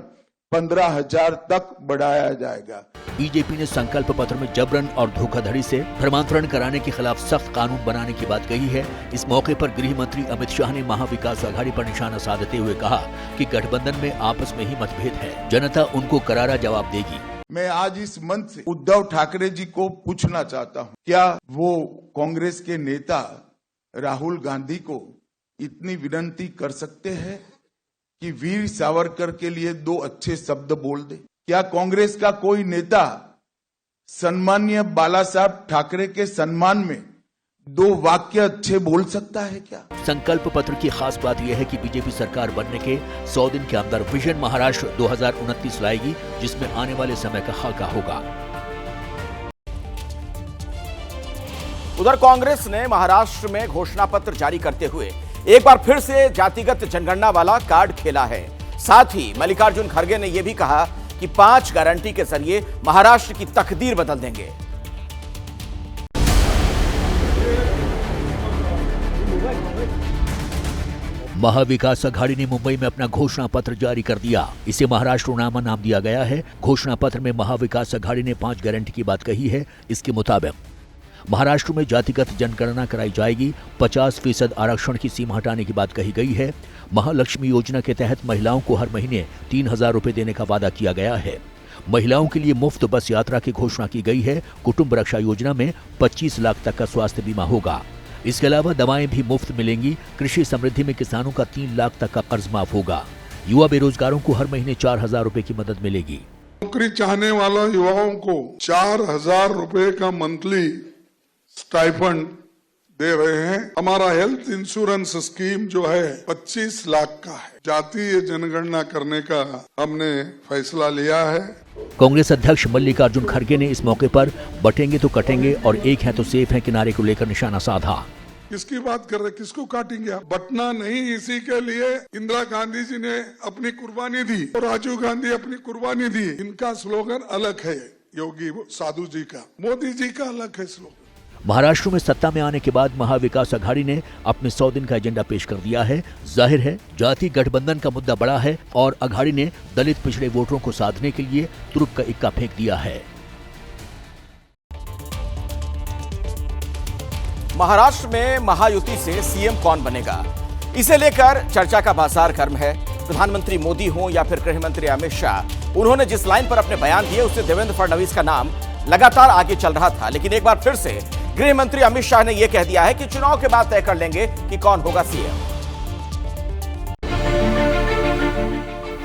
15,000 तक बढ़ाया जाएगा। बीजेपी ने संकल्प पत्र में जबरन और धोखाधड़ी से धर्मांतरण कराने के खिलाफ सख्त कानून बनाने की बात कही है। इस मौके पर गृह मंत्री अमित शाह ने महाविकास आघाड़ी पर निशाना साधते हुए कहा कि गठबंधन में आपस में ही मतभेद है, जनता उनको करारा जवाब देगी। मैं आज इस मंच से उद्धव ठाकरे जी को पूछना चाहता हूं, क्या वो कांग्रेस के नेता राहुल गांधी को इतनी विनती कर सकते हैं कि वीर सावरकर के लिए 2 अच्छे शब्द बोल दे? क्या कांग्रेस का कोई नेता सम्मानीय बाला साहब ठाकरे के सम्मान में 2 वाक्य अच्छे बोल सकता है क्या? संकल्प पत्र की खास बात यह है कि बीजेपी सरकार बनने के 100 दिन के अंदर विजन महाराष्ट्र 2029 लाएगी, जिसमें आने वाले समय का खाका होगा। उधर कांग्रेस ने महाराष्ट्र में घोषणा पत्र जारी करते हुए एक बार फिर से जातिगत जनगणना वाला कार्ड खेला है। साथ ही मल्लिकार्जुन खड़गे ने यह भी कहा कि 5 गारंटी के जरिए महाराष्ट्र की तकदीर बदल देंगे। महाविकास आघाड़ी ने मुंबई में अपना घोषणा पत्र जारी कर दिया। इसे महाराष्ट्रनामा नाम दिया गया है। घोषणा पत्र में महाविकास आघाड़ी ने 5 गारंटी की बात कही है। इसके मुताबिक महाराष्ट्र में जातिगत जनगणना कराई जाएगी। 50% आरक्षण की सीमा हटाने की बात कही गई है। महालक्ष्मी योजना के तहत महिलाओं को हर महीने 3,000 रुपए देने का वादा किया गया है। महिलाओं के लिए मुफ्त बस यात्रा की घोषणा की गई है। कुटुंब रक्षा योजना में 25 लाख तक का स्वास्थ्य बीमा होगा। इसके अलावा दवाएं भी मुफ्त मिलेंगी। कृषि समृद्धि में किसानों का 3 लाख तक का कर्ज माफ होगा। युवा बेरोजगारों को हर महीने 4,000 रुपए की मदद मिलेगी। नौकरी चाहने वाले युवाओं को 4,000 रुपए का मंथली स्टाइफंड दे रहे हैं। हमारा हेल्थ इंश्योरेंस स्कीम जो है 25 लाख का है। जातीय जनगणना करने का हमने फैसला लिया है। कांग्रेस अध्यक्ष मल्लिकार्जुन खड़गे ने इस मौके पर बटेंगे तो कटेंगे और एक है तो सेफ है किनारे को लेकर निशाना साधा। किसकी बात कर रहे, किसको काटेंगे आप? बटना नहीं, इसी के लिए इंदिरा गांधी जी ने अपनी कुर्बानी दी और राजीव गांधी अपनी कुर्बानी दी। इनका स्लोगन अलग है, योगी साधु जी का, मोदी जी का अलग है स्लोगन। महाराष्ट्र में सत्ता में आने के बाद महाविकास आघाड़ी ने अपने 100 दिन का एजेंडा पेश कर दिया है। जाहिर है जाति गठबंधन का मुद्दा बड़ा है और आघाड़ी ने दलित पिछड़े वोटरों को साधने के लिए तुरुप का इक्का फेंक दिया है। महाराष्ट्र में महायुति से सीएम कौन बनेगा, इसे लेकर चर्चा का बाजार गर्म है। प्रधानमंत्री मोदी हो या फिर गृह मंत्री अमित शाह, उन्होंने जिस लाइन पर अपने बयान दिए उससे देवेंद्र फडणवीस का नाम लगातार आगे चल रहा था, लेकिन एक बार फिर से गृह मंत्री अमित शाह ने यह कह दिया है कि चुनाव के बाद तय कर लेंगे कि कौन होगा सीएम।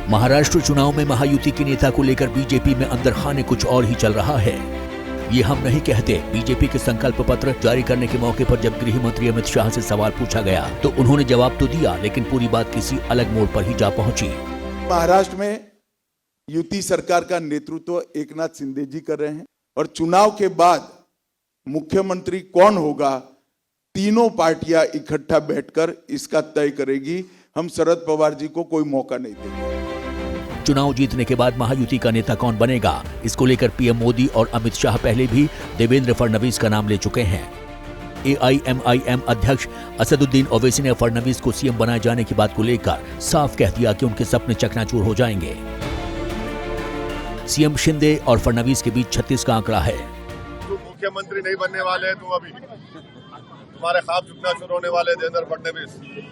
महाराष्ट्र चुनाव में महायुति के नेता को लेकर बीजेपी में अंदर खाने कुछ और ही चल रहा है। ये हम नहीं कहते। बीजेपी के संकल्प पत्र जारी करने के मौके पर जब गृह मंत्री अमित शाह से सवाल पूछा गया तो उन्होंने जवाब तो दिया, लेकिन पूरी बात किसी अलग मोड़ पर ही जा पहुंची। महाराष्ट्र में युति सरकार का नेतृत्व एकनाथ शिंदे जी कर रहे हैं और चुनाव के बाद मुख्यमंत्री कौन होगा, तीनों पार्टियां इकट्ठा बैठकर इसका तय करेगी। हम शरद पवार जी को कोई मौका नहीं देंगे। चुनाव जीतने के बाद महायुति का नेता कौन बनेगा, इसको लेकर पीएम मोदी और अमित शाह पहले भी देवेंद्र फडणवीस का नाम ले चुके हैं। एआईएमआईएम अध्यक्ष असदुद्दीन ओवैसी ने फडणवीस को सीएम बनाए जाने की बात को लेकर साफ कह दिया कि उनके सपने चकनाचूर हो जाएंगे। सीएम शिंदे और फडणवीस के बीच 36 का आंकड़ा है। तुम मुख्यमंत्री नहीं बनने वाले हैं, तुम अभी तुम्हारे ख्वाब चकनाचूर होने वाले देवेंद्र फडणवीस।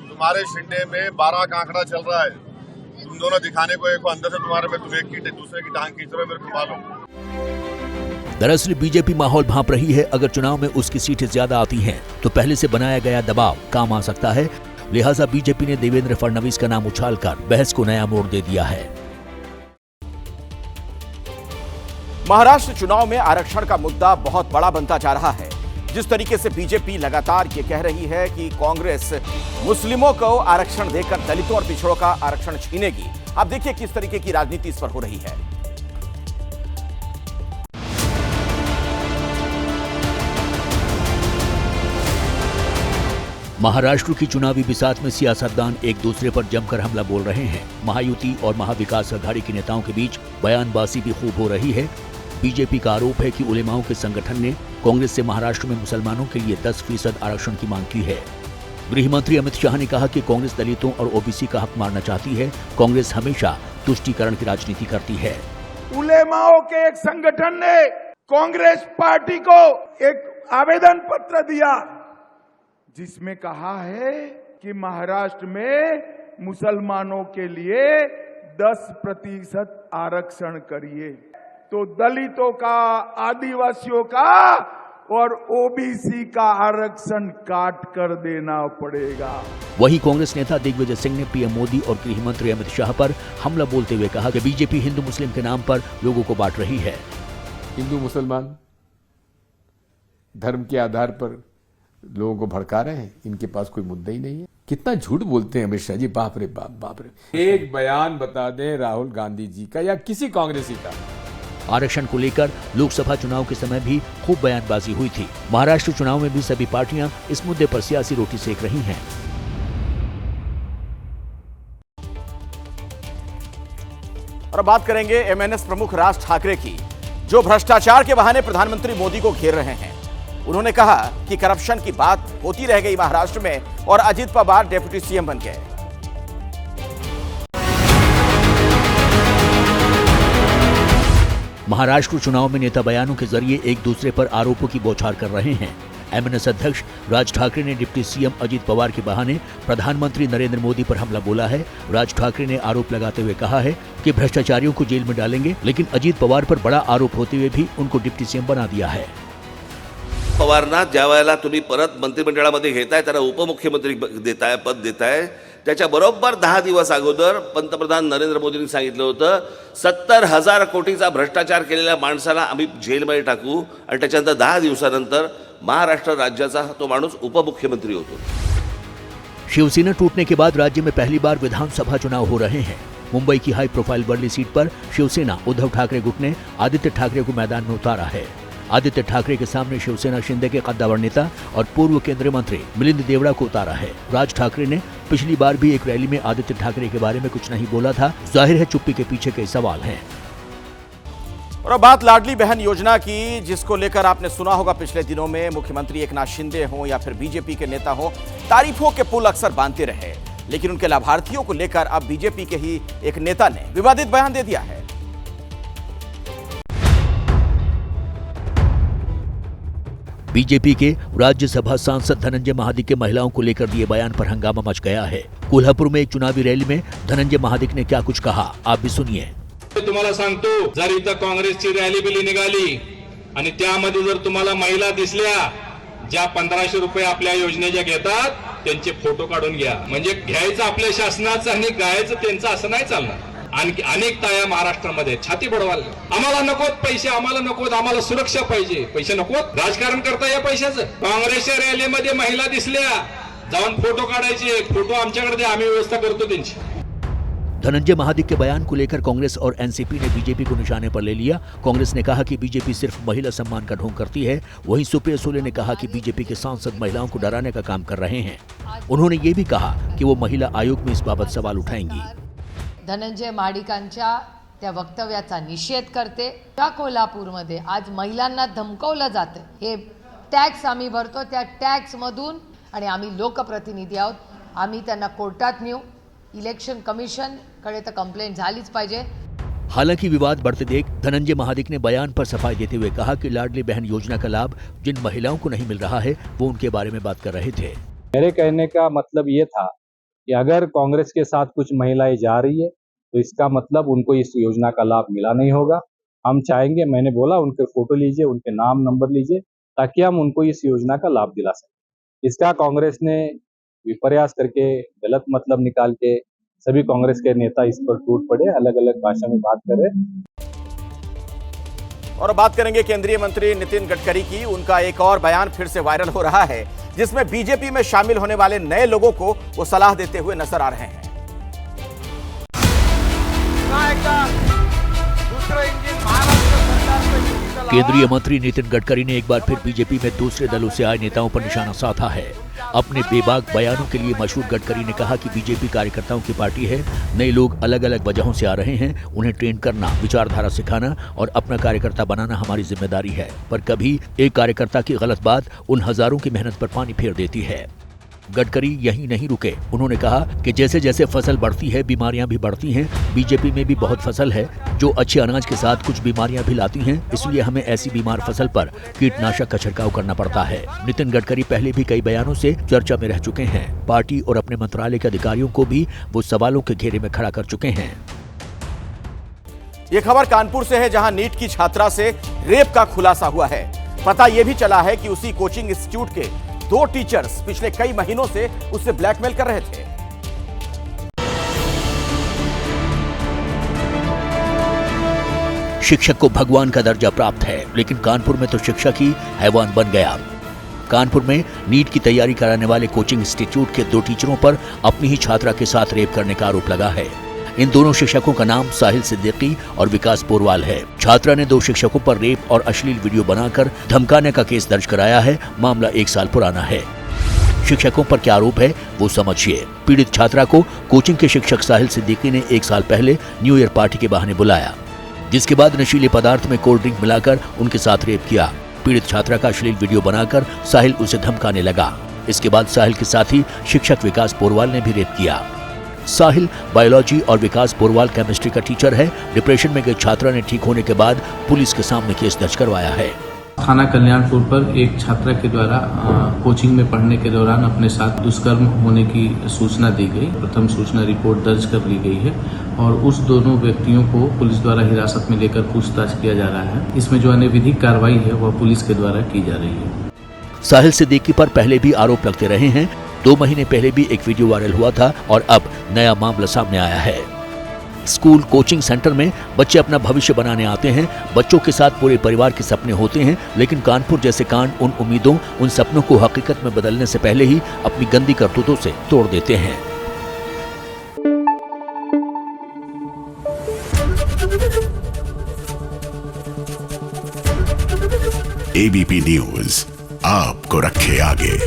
तुम्हारे शिंदे में 12 का आंकड़ा चल रहा है। तुम दोनों दिखाने को एक अंदर से तुम्हारे में तुम एक की दूसरे की टांग खींच रहे हो, मेरे को मालूम। दरअसल बीजेपी माहौल भांप रही है। अगर चुनाव में उसकी सीटें ज्यादा आती हैं तो पहले से बनाया गया दबाव काम आ सकता है। लिहाजा बीजेपी ने देवेंद्र फडणवीस का नाम उछालकर बहस को नया मोड़ दे दिया है। महाराष्ट्र चुनाव में आरक्षण का मुद्दा बहुत बड़ा बनता जा रहा है। जिस तरीके से बीजेपी लगातार ये कह रही है कि कांग्रेस मुस्लिमों को आरक्षण देकर दलितों और पिछड़ों का आरक्षण छीनेगी, आप देखिए किस तरीके की राजनीति इस पर हो रही है। महाराष्ट्र की चुनावी बिसात में सियासतदान एक दूसरे पर जमकर हमला बोल रहे हैं। महायुति और महाविकास अघाड़ी के नेताओं के बीच बयानबाजी भी खूब हो रही है। बीजेपी का आरोप है कि उलेमाओं के संगठन ने कांग्रेस से महाराष्ट्र में मुसलमानों के लिए 10% आरक्षण की मांग की है। गृह मंत्री अमित शाह ने कहा कि कांग्रेस दलितों और ओबीसी का हक मारना चाहती है। कांग्रेस हमेशा तुष्टीकरण की राजनीति करती है। उलेमाओं के एक संगठन ने कांग्रेस पार्टी को एक आवेदन पत्र दिया जिसमें कहा है कि महाराष्ट्र में मुसलमानों के लिए 10% आरक्षण करिए, तो दलितों का, आदिवासियों का और ओबीसी का आरक्षण काट कर देना पड़ेगा। वहीं कांग्रेस नेता दिग्विजय सिंह ने पीएम मोदी और गृह मंत्री अमित शाह पर हमला बोलते हुए कहा कि बीजेपी हिंदू मुस्लिम के नाम पर लोगों को बांट रही है। हिंदू मुसलमान धर्म के आधार पर लोगों को भड़का रहे हैं, इनके पास कोई मुद्दा ही नहीं है। कितना झूठ बोलते हैं अमित शाह जी, बाप रे बाप, बाप रे। एक बयान बता दें राहुल गांधी जी का या किसी कांग्रेसी का। आरक्षण को लेकर लोकसभा चुनाव के समय भी खूब बयानबाजी हुई थी। महाराष्ट्र चुनाव में भी सभी पार्टियां इस मुद्दे पर सियासी रोटी सेक रही हैं। और बात करेंगे एमएनएस प्रमुख राज ठाकरे की, जो भ्रष्टाचार के बहाने प्रधानमंत्री मोदी को घेर रहे हैं। उन्होंने कहा कि करप्शन की बात होती रह गई महाराष्ट्र में और अजित पवार डेप्यूटी सीएम बन गए। महाराष्ट्र चुनाव में नेता बयानों के जरिए एक दूसरे पर आरोपों की बौछार कर रहे हैं। एमएनएस अध्यक्ष राज ठाकरे ने डिप्टी सीएम अजित पवार के बहाने प्रधानमंत्री नरेंद्र मोदी पर हमला बोला है। राज ठाकरे ने आरोप लगाते हुए कहा है कि भ्रष्टाचारियों को जेल में डालेंगे, लेकिन अजित पवार पर बड़ा आरोप होते हुए भी उनको डिप्टी सीएम बना दिया है। पवारना ज्या वेळेला तुम्ही परत मंत्रिमंडळामध्ये घेताय, त्याला उपमुख्यमंत्री देताय, पद देताय, त्याच्या बरोबर 10 दिवस अगोदर पंतप्रधान नरेंद्र मोदींनी सांगितलं होतं 70,000 कोटीचा भ्रष्टाचार केलेल्या माणसाला आम्ही जेलमध्ये टाकू आणि त्याच्यानंतर 10 दिवसानंतर महाराष्ट्र राज्याचा तो माणूस उपमुख्यमंत्री होतो। शिवसेना टूटने के बाद राज्य में पहली बार विधानसभा चुनाव हो रहे हैं। मुंबई की हाई प्रोफाइल वर्ली सीट पर शिवसेना उद्धव ठाकरे गुट ने आदित्य ठाकरे को मैदान में उतारा है। आदित्य ठाकरे के सामने शिवसेना शिंदे के कद्दावर नेता और पूर्व केंद्रीय मंत्री मिलिंद देवड़ा को उतारा है। राज ठाकरे ने पिछली बार भी एक रैली में आदित्य ठाकरे के बारे में कुछ नहीं बोला था। जाहिर है चुप्पी के पीछे कई सवाल हैं। और अब बात लाडली बहन योजना की, जिसको लेकर आपने सुना होगा पिछले दिनों में मुख्यमंत्री एकनाथ शिंदे हो या फिर बीजेपी के नेता हो, तारीफों के पुल अक्सर बांधते रहे, लेकिन उनके लाभार्थियों को लेकर अब बीजेपी के ही एक नेता ने विवादित बयान दे दिया है। बीजेपी के राज्यसभा सांसद धनंजय महादिक के महिलाओं को लेकर दिए बयान पर हंगामा मच गया है। कोल्हापुर में एक चुनावी रैली में धनंजय महादिक ने क्या कुछ कहा, आप भी सुनिए। तुम्हाला सांगतो, जर इथं काँग्रेसची रॅली बिली निघाली आणि त्यामध्ये जर तुम्हाला महिला दिसल्या ज्या 1500 रुपये आपल्या योजनेच्या घेतात, त्यांचे फोटो काढून घ्या. म्हणजे घ्यायचं आपल्या शासनाचं आणि गायचं त्यांचं असं नाही चालणार. आणखी अनेक ताया महाराष्ट्रामध्ये छाती बडवाल, आम्हाला नकोत पैसे, आम्हाला नकोत, आम्हाला सुरक्षा पाहिजे, पैसे नकोत, राजकारण करता या पैशाचं. काँग्रेसच्या रॅलीमध्ये महिला दिसल्या, जाऊन फोटो काढायचे, फोटो आमच्याकडे द्या, आम्ही व्यवस्था करतो त्यांची. धनंजय महादिक के बयान को लेकर कांग्रेस और एनसीपी ने बीजेपी को निशाने पर ले लिया। कांग्रेस ने कहा कि बीजेपी सिर्फ महिला सम्मान का ढोंग करती है। वहीं सुप्रिया सुले ने कहा कि बीजेपी के सांसद महिलाओं को डराने का काम कर रहे हैं। उन्होंने ये भी कहा कि वो महिला आयोग में इस बाबत सवाल उठाएंगी। धनंजय महाडिकांच्या त्या वक्तव्याचा निषेध करते. त्या कोल्हापूरमध्ये आज महिलांना धमकवलं जातं. हे टॅक्स आम्ही भरतो, त्या टॅक्स मधून, आणि आम्ही लोकप्रतिनिधी आहोत, आम्ही त्यांना कोर्टात नेऊ. इलेक्शन कमीशन कडे तर कंप्लेंट झालीच पाहिजे. हालांकि विवाद बढ़ते देख धनंजय महादिक ने बयान पर सफाई देते हुए कहा कि लाडली बहन योजना का लाभ जिन महिलाओं को नहीं मिल रहा है वो उनके बारे में बात कर रहे थे। मेरे कहने का मतलब ये था कि अगर कांग्रेस के साथ कुछ महिलाएं जा रही है तो इसका मतलब उनको इस योजना का लाभ मिला नहीं होगा। हम चाहेंगे, मैंने बोला, उनके फोटो लीजिए, उनके नाम नंबर लीजिए, ताकि हम उनको इस योजना का लाभ दिला सकें। इसका कांग्रेस ने विपर्यास करके, गलत मतलब निकाल के सभी कांग्रेस के नेता इस पर टूट पड़े, अलग अलग भाषा में बात कर रहे। और बात करेंगे केंद्रीय मंत्री नितिन गडकरी की। उनका एक और बयान फिर से वायरल हो रहा है, जिसमें बीजेपी में शामिल होने वाले नए लोगों को वो सलाह देते हुए नजर आ रहे हैं। केंद्रीय मंत्री नितिन गडकरी ने एक बार फिर बीजेपी में दूसरे दलों से आए नेताओं पर निशाना साधा है। अपने बेबाक बयानों के लिए मशहूर गडकरी ने कहा कि बीजेपी कार्यकर्ताओं की पार्टी है। नए लोग अलग अलग वजहों से आ रहे हैं, उन्हें ट्रेन करना, विचारधारा सिखाना और अपना कार्यकर्ता बनाना हमारी जिम्मेदारी है। पर कभी एक कार्यकर्ता की गलत बात उन हजारों की मेहनत पर पानी फेर देती है। गडकरी यहीं नहीं रुके। उन्होंने कहा कि जैसे जैसे फसल बढ़ती है, बीमारियां भी बढ़ती हैं। बीजेपी में भी बहुत फसल है जो अच्छे अनाज के साथ कुछ बीमारियां भी लाती हैं, इसलिए हमें ऐसी बीमार फसल पर कीटनाशक का छिड़काव करना पड़ता है। नितिन गडकरी पहले भी कई बयानों से चर्चा में रह चुके हैं। पार्टी और अपने मंत्रालय के अधिकारियों को भी वो सवालों के घेरे में खड़ा कर चुके हैं। ये खबर कानपुर से है, जहां नीट की छात्रा से रेप का खुलासा हुआ है। पता यह भी चला है कि उसी कोचिंग इंस्टीट्यूट के 2 टीचर्स पिछले कई महीनों से उससे ब्लैकमेल कर रहे थे। शिक्षक को भगवान का दर्जा प्राप्त है, लेकिन कानपुर में तो शिक्षक ही हैवान बन गया। कानपुर में नीट की तैयारी कराने वाले कोचिंग इंस्टीट्यूट के 2 टीचरों पर अपनी ही छात्रा के साथ रेप करने का आरोप लगा है। इन दोनों शिक्षकों का नाम साहिल सिद्दीकी और विकास पोरवाल है। छात्रा ने 2 शिक्षकों पर रेप और अश्लील वीडियो बनाकर धमकाने का केस दर्ज कराया है। मामला 1 साल पुराना है। शिक्षकों पर क्या आरोप है वो समझिए। पीड़ित छात्रा को कोचिंग के शिक्षक साहिल सिद्दीकी ने 1 साल पहले न्यू ईयर पार्टी के बहाने बुलाया, जिसके बाद नशीले पदार्थ में कोल्ड ड्रिंक मिलाकर उनके साथ रेप किया। पीड़ित छात्रा का अश्लील वीडियो बनाकर साहिल उसे धमकाने लगा। इसके बाद साहिल के साथी शिक्षक विकास पोरवाल ने भी रेप किया। साहिल बायोलॉजी और विकास पोरवाल केमिस्ट्री का टीचर है। डिप्रेशन में गई छात्रा ने ठीक होने के बाद पुलिस के सामने केस दर्ज करवाया है। थाना कल्याणपुर पर एक छात्रा के द्वारा कोचिंग में पढ़ने के दौरान अपने साथ दुष्कर्म होने की सूचना दी गई। प्रथम सूचना रिपोर्ट दर्ज कर ली गई है और उस दोनों व्यक्तियों को पुलिस द्वारा हिरासत में लेकर पूछताछ किया जा रहा है। इसमें जो अनैतिक कार्रवाई है वह पुलिस के द्वारा की जा रही है। साहिल सिद्दीकी पर पहले भी आरोप लगते रहे हैं। 2 महीने पहले भी एक वीडियो वायरल हुआ था और अब नया मामला सामने आया है। स्कूल कोचिंग सेंटर में बच्चे अपना भविष्य बनाने आते हैं। बच्चों के साथ पूरे परिवार के सपने होते हैं, लेकिन कानपुर जैसे कांड उन उम्मीदों, उन सपनों को हकीकत में बदलने से पहले ही अपनी गंदी करतूतों से तोड़ देते हैं। एबीपी न्यूज आपको रखे आगे।